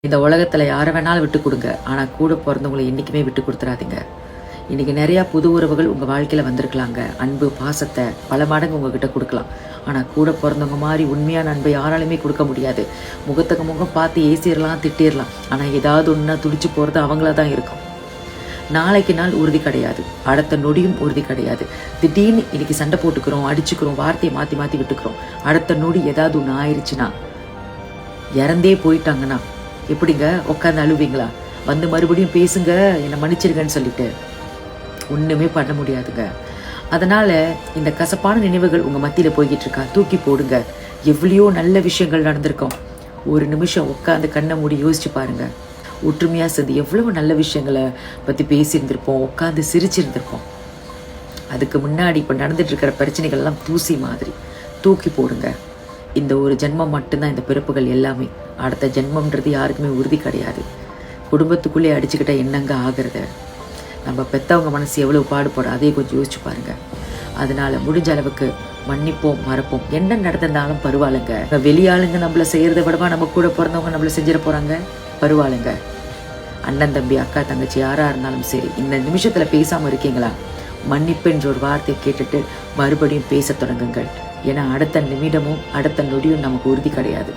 இந்த உலகத்தில் யாரை வேணாலும் விட்டு கொடுங்க, ஆனால் கூட பிறந்தவங்களை என்றைக்குமே விட்டு கொடுத்துடாதீங்க. இன்றைக்கி நிறையா புது உறவுகள் உங்கள் வாழ்க்கையில் வந்திருக்கலாங்க. அன்பு பாசத்தை பல மடங்கு உங்ககிட்ட கொடுக்கலாம். ஆனால் கூட பிறந்தவங்க மாதிரி உண்மையான அன்பை யாராலுமே கொடுக்க முடியாது. முகத்துக்கு முகம் பார்த்து ஏசிடலாம், திட்டிடலாம். ஆனால் ஏதாவது ஒன்றா துடிச்சு போகிறது அவங்கள தான் இருக்கும். நாளைக்கு நாள் உறுதி கிடையாது, அடுத்த நொடியும் உறுதி கிடையாது. திடீர்னு இன்னைக்கு சண்டை போட்டுக்கிறோம், அடிச்சுக்கிறோம், வார்த்தையை மாற்றி மாற்றி விட்டுக்கிறோம். அடுத்த நொடி ஏதாவது ஒன்று ஆயிடுச்சுன்னா, இறந்தே போயிட்டாங்கன்னா எப்படிங்க உட்காந்து அழுவீங்களா? வந்து மறுபடியும் பேசுங்க, என்னை மன்னிச்சிருங்கன்னு சொல்லிட்டு ஒன்றுமே பண்ண முடியாதுங்க. அதனால் இந்த கசப்பான நினைவுகள் உங்கள் மத்தியில் போய்கிட்டு இருக்கா, தூக்கி போடுங்க. எவ்வளையோ நல்ல விஷயங்கள் நடந்திருக்கோம். ஒரு நிமிஷம் உட்காந்து கண்ணை மூடி யோசிச்சு பாருங்க. ஒற்றுமையாக சேர்ந்து எவ்வளவு நல்ல விஷயங்களை பற்றி பேசியிருந்திருப்போம், உட்காந்து சிரிச்சிருந்திருப்போம். அதுக்கு முன்னாடி இப்போ நடந்துட்டு இருக்கிற பிரச்சனைகள்லாம் தூசி மாதிரி தூக்கி போடுங்க. இந்த ஒரு ஜென்மம் மட்டும்தான் இந்த பிறப்புகள் எல்லாமே. அடுத்த ஜென்மம்ன்றது யாருக்குமே உறுதி கிடையாது. குடும்பத்துக்குள்ளே அடிச்சுக்கிட்ட என்னங்க ஆகிறது? நம்ம பெற்றவங்க மனசு எவ்வளோ பாடுபடும், அதையே கொஞ்சம் யோசிச்சு பாருங்க. அதனால முடிஞ்ச அளவுக்கு மன்னிப்போம், மறப்போம். என்ன நடந்திருந்தாலும் பரவாயில்லைங்க. வெளியாளுங்க நம்மளை செய்கிறத விடவா நம்ம கூட பிறந்தவங்க நம்மளை செஞ்சிட போகிறாங்க? பரவாயில்லைங்க. அண்ணன் தம்பி அக்கா தங்கச்சி யாராக இருந்தாலும் சரி, இந்த நிமிஷத்தில் பேசாமல் இருக்கீங்களா? மன்னிப்புன்ற ஒரு வார்த்தையை கேட்டுட்டு மறுபடியும் பேச தொடங்குங்கள். ஏன்னா அடுத்த நிமிடமும் அடுத்த நொடியும் நமக்கு உறுதி கிடையாது.